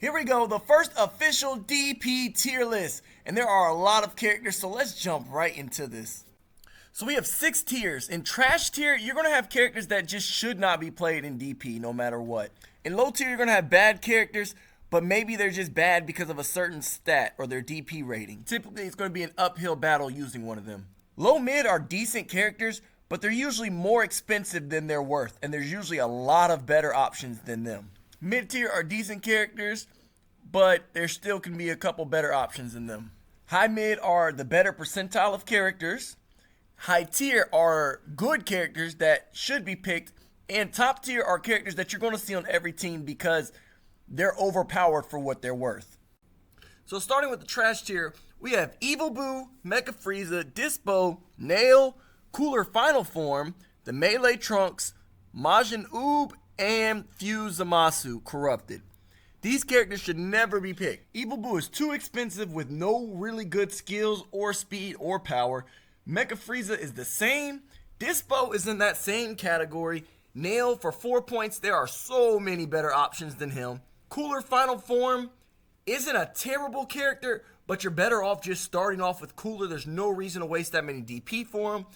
Here we go, the first official DP tier list. And there are a lot of characters, so let's jump right into this. So we have 6 tiers. In trash tier, you're going to have characters that just should not be played in DP no matter what. In low tier, you're going to have bad characters, but maybe they're just bad because of a certain stat or their DP rating. Typically, it's going to be an uphill battle using one of them. Low mid are decent characters, but they're usually more expensive than they're worth, and there's usually a lot of better options than them. Mid tier are decent characters, but there still can be a couple better options than them. High mid are the better percentile of characters. High tier are good characters that should be picked. And top tier are characters that you're going to see on every team because they're overpowered for what they're worth. So starting with the trash tier, we have Evil Boo, Mecha Frieza, Dispo, Nail, Cooler Final Form, the Melee Trunks, Majin Oob, and Fuse Zamasu Corrupted. These characters should never be picked. Evil Boo is too expensive with no really good skills or speed or power. Mecha Frieza is the same. Dispo is in that same category. Nail for 4 points. There are so many better options than him. Cooler Final Form isn't a terrible character, but you're better off just starting off with Cooler. There's no reason to waste that many DP for him.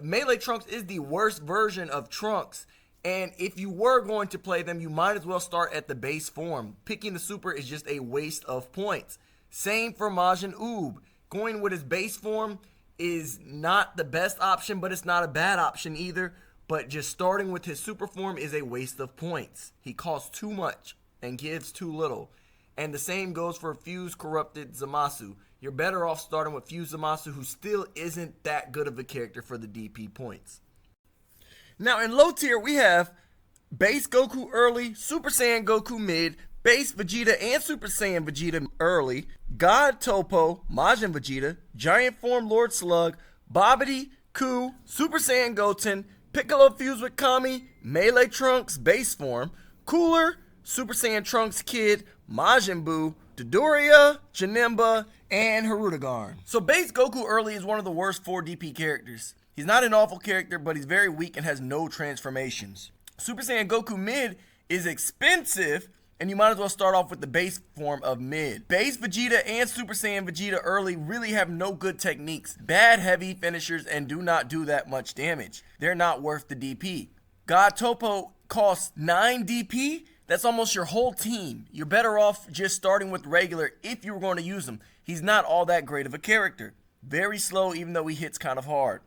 Melee Trunks is the worst version of Trunks. And if you were going to play them, you might as well start at the base form. Picking the super is just a waste of points. Same for Majin Oob. Going with his base form is not the best option, but it's not a bad option either. But just starting with his super form is a waste of points. He costs too much and gives too little. And the same goes for Fuse Corrupted Zamasu. You're better off starting with Fuse Zamasu, who still isn't that good of a character for the DP points. Now in low tier, we have base Goku early, Super Saiyan Goku mid, base Vegeta and Super Saiyan Vegeta early, God Topo, Majin Vegeta, Giant Form Lord Slug, Babidi, Ku, Super Saiyan Goten, Piccolo fused with Kami, Melee Trunks base form, Cooler, Super Saiyan Trunks Kid, Majin Buu, Dodoria, Janemba, and Hirudegarn. So base Goku early is one of the worst 4 DP characters. He's not an awful character, but he's very weak and has no transformations. Super Saiyan Goku mid is expensive, and you might as well start off with the base form of mid. Base Vegeta and Super Saiyan Vegeta early really have no good techniques, bad heavy finishers, and do not do that much damage. They're not worth the DP. God Topo costs 9 DP. That's almost your whole team. You're better off just starting with regular if you were going to use him. He's not all that great of a character. Very slow, even though he hits kind of hard.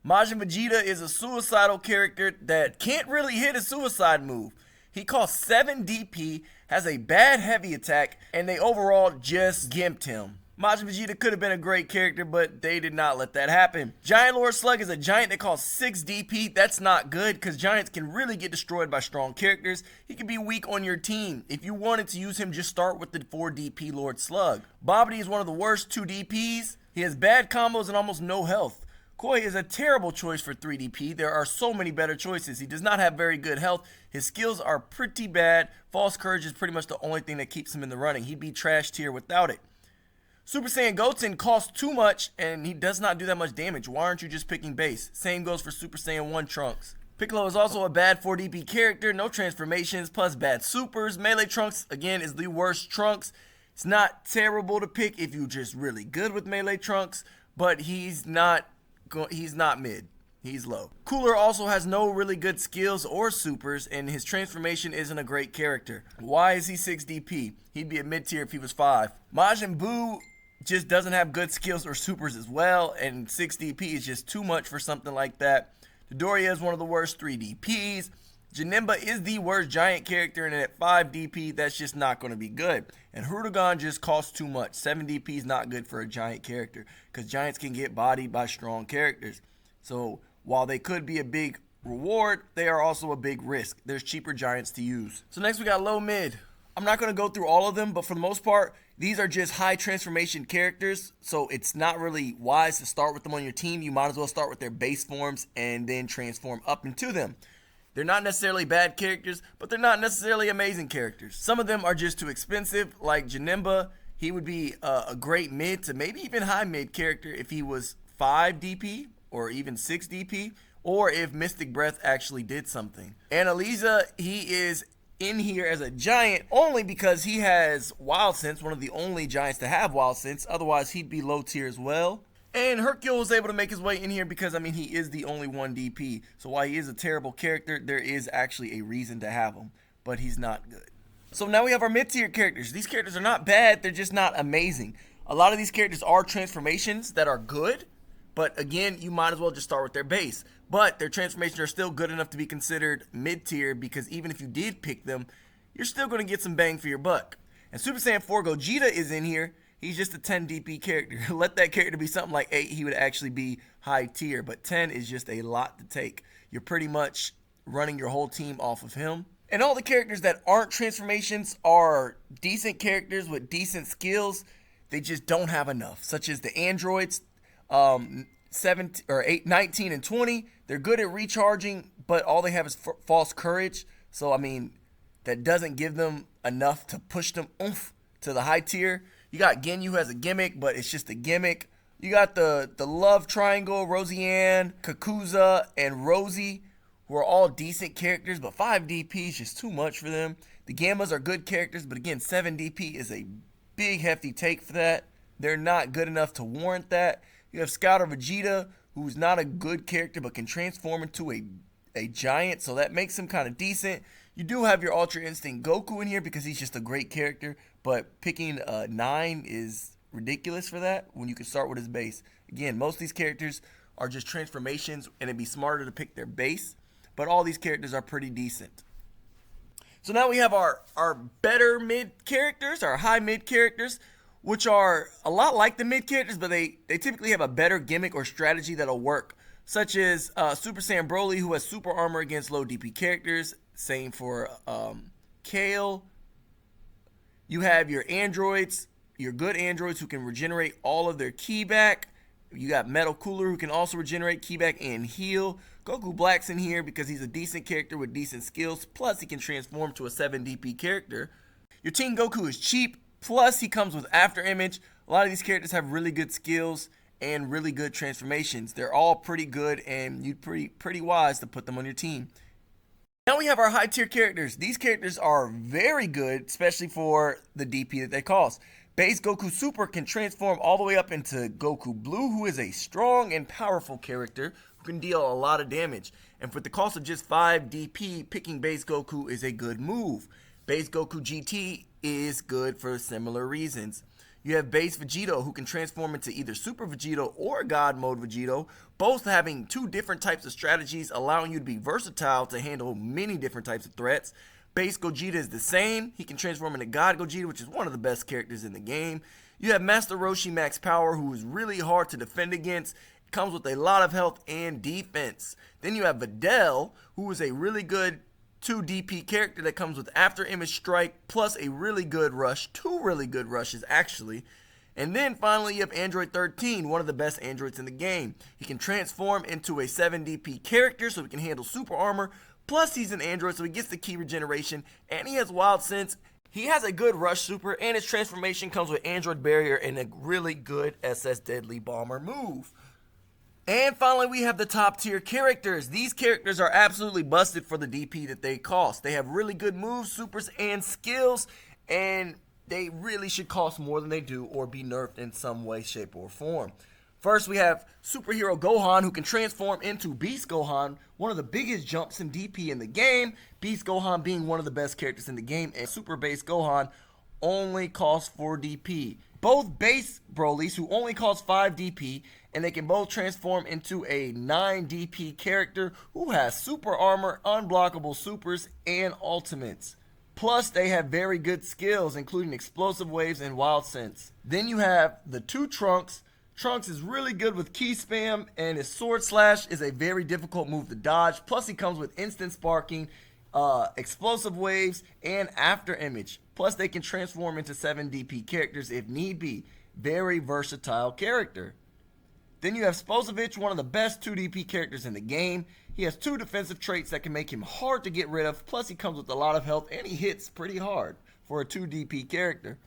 Majin Vegeta is a suicidal character that can't really hit a suicide move. He costs 7 DP, has a bad heavy attack, and they overall just gimped him. Majin Vegeta could have been a great character, but they did not let that happen. Giant Lord Slug is a giant that costs 6 DP. That's not good because giants can really get destroyed by strong characters. He can be weak on your team. If you wanted to use him, just start with the 4 DP Lord Slug. Babidi is one of the worst 2 DPs. He has bad combos and almost no health. Koi is a terrible choice for 3DP. There are so many better choices. He does not have very good health. His skills are pretty bad. False Courage is pretty much the only thing that keeps him in the running. He'd be trash tier without it. Super Saiyan Goten costs too much and he does not do that much damage. Why aren't you just picking base? Same goes for Super Saiyan 1 Trunks. Piccolo is also a bad 4DP character. No transformations plus bad supers. Melee Trunks, again, is the worst Trunks. It's not terrible to pick if you're just really good with Melee Trunks, but he's not mid. He's low. Cooler also has no really good skills or supers, and his transformation isn't a great character. Why is he 6 DP? He'd be a mid tier if he was 5. Majin Buu just doesn't have good skills or supers as well, and 6 DP is just too much for something like that. Dodoria is one of the worst 3 DPs. Janemba is the worst giant character, and at 5 DP, that's just not going to be good. And Hirudegarn just costs too much. 7 DP is not good for a giant character, because giants can get bodied by strong characters. So while they could be a big reward, they are also a big risk. There's cheaper giants to use. So next we got low mid. I'm not going to go through all of them, but for the most part, these are just high transformation characters, so it's not really wise to start with them on your team. You might as well start with their base forms and then transform up into them. They're not necessarily bad characters, but they're not necessarily amazing characters. Some of them are just too expensive, like Janemba. He would be a great mid to maybe even high mid character if he was 5 DP or even 6 DP, or if Mystic Breath actually did something. Annalisa, he is in here as a giant only because he has Wild Sense, one of the only giants to have Wild Sense. Otherwise, he'd be low tier as well. And Hercule was able to make his way in here because, I mean, he is the only one DP. So while he is a terrible character, there is actually a reason to have him. But he's not good. So now we have our mid-tier characters. These characters are not bad, they're just not amazing. A lot of these characters are transformations that are good. But again, you might as well just start with their base. But their transformations are still good enough to be considered mid-tier because even if you did pick them, you're still going to get some bang for your buck. And Super Saiyan 4 Gogeta is in here. He's just a 10 DP character. Let that character be something like 8, he would actually be high tier. But 10 is just a lot to take. You're pretty much running your whole team off of him. And all the characters that aren't transformations are decent characters with decent skills. They just don't have enough, such as the androids. 17 or 8, 19 and 20. They're good at recharging, but all they have is false courage. So I mean, that doesn't give them enough to push them to the high tier. You got Ginyu who has a gimmick, but it's just a gimmick. You got the love triangle, Roseanne, Kakuza, and Rosie, who are all decent characters, but 5 DP is just too much for them. The Gammas are good characters, but again, 7 DP is a big hefty take for that. They're not good enough to warrant that. You have Scouter Vegeta, who's not a good character but can transform into a giant, so that makes him kind of decent. You do have your Ultra Instinct Goku in here because he's just a great character, but picking 9 is ridiculous for that when you can start with his base. Again, most of these characters are just transformations, and it'd be smarter to pick their base, but all these characters are pretty decent. So now we have our better mid characters, our high mid characters, which are a lot like the mid characters, but they typically have a better gimmick or strategy that'll work, such as Super Saiyan Broly, who has super armor against low DP characters. Same for Kale. You have your androids, your good androids who can regenerate all of their ki back. You got Metal Cooler, who can also regenerate ki back and heal. Goku Black's in here because he's a decent character with decent skills, plus he can transform to a 7 DP character. Your Teen Goku is cheap, plus he comes with After Image. A lot of these characters have really good skills and really good transformations. They're all pretty good, and you'd pretty wise to put them on your team. Now we have our high tier characters. These characters are very good, especially for the DP that they cost. Base Goku Super can transform all the way up into Goku Blue, who is a strong and powerful character who can deal a lot of damage. And for the cost of just 5 DP, picking Base Goku is a good move. Base Goku GT is good for similar reasons. You have Base Vegito, who can transform into either Super Vegito or God Mode Vegito, both having 2 different types of strategies, allowing you to be versatile to handle many different types of threats. Base Gogeta is the same. He can transform into God Gogeta, which is one of the best characters in the game. You have Master Roshi Max Power, who is really hard to defend against. Comes with a lot of health and defense. Then you have Videl, who is a really good 2 DP character that comes with After Image Strike, plus a really good rush. 2 really good rushes, actually. And then finally you have Android 13, one of the best androids in the game. He can transform into a 7 DP character, so he can handle super armor. Plus he's an android, so he gets the ki regeneration, and he has Wild Sense. He has a good rush super, and his transformation comes with Android Barrier and a really good SS Deadly Bomber move. And finally, we have the top tier characters. These characters are absolutely busted for the DP that they cost. They have really good moves, supers, and skills, and they really should cost more than they do or be nerfed in some way, shape, or form. First, we have Superhero Gohan, who can transform into Beast Gohan, one of the biggest jumps in DP in the game. Beast Gohan being one of the best characters in the game, and Super Base Gohan only costs 4 DP. Both base Brolys, who only cost 5 DP, and they can both transform into a 9 DP character who has super armor, unblockable supers, and ultimates. Plus, they have very good skills, including explosive waves and Wild Sense. Then you have the 2 Trunks. Trunks is really good with ki spam, and his Sword Slash is a very difficult move to dodge. Plus, he comes with instant sparking, explosive waves, and After Image. Plus, they can transform into 7 DP characters if need be. Very versatile character. Then you have Spozovich, one of the best 2 DP characters in the game. He has 2 defensive traits that can make him hard to get rid of. Plus, he comes with a lot of health, and he hits pretty hard for a 2 DP character.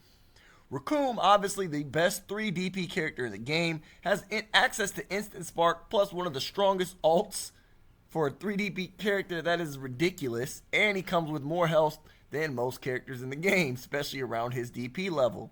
Recoome, obviously the best 3 DP character in the game, has access to Instant Spark, plus one of the strongest ults for a 3 DP character. That is ridiculous, and he comes with more health than most characters in the game, especially around his DP level.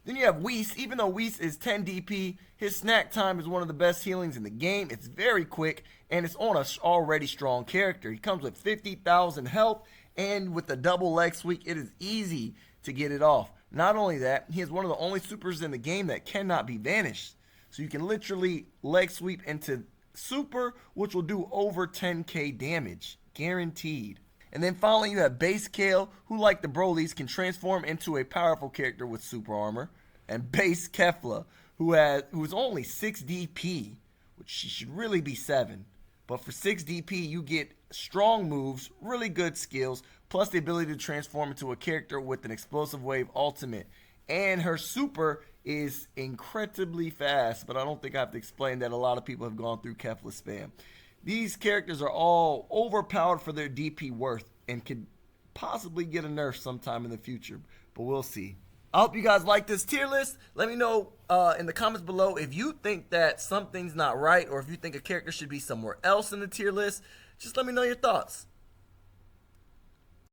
Then you have Whis. Even though Whis is 10 DP, his snack time is one of the best healings in the game. It's very quick, and it's on an already strong character. He comes with 50,000 health, and with the double leg sweep, it is easy to get it off. Not only that, he is one of the only supers in the game that cannot be banished. So you can literally leg sweep into super, which will do over 10k damage, guaranteed. And then finally you have Base Kale, who like the Brolys can transform into a powerful character with super armor. And Base Kefla, who's only 6 DP, which she should really be 7. But for 6 DP you get strong moves, really good skills, plus the ability to transform into a character with an explosive wave ultimate. And her super is incredibly fast, but I don't think I have to explain that. A lot of people have gone through Kefla spam. These characters are all overpowered for their DP worth and could possibly get a nerf sometime in the future, but we'll see. I hope you guys like this tier list. Let me know in the comments below if you think that something's not right or if you think a character should be somewhere else in the tier list. Just let me know your thoughts.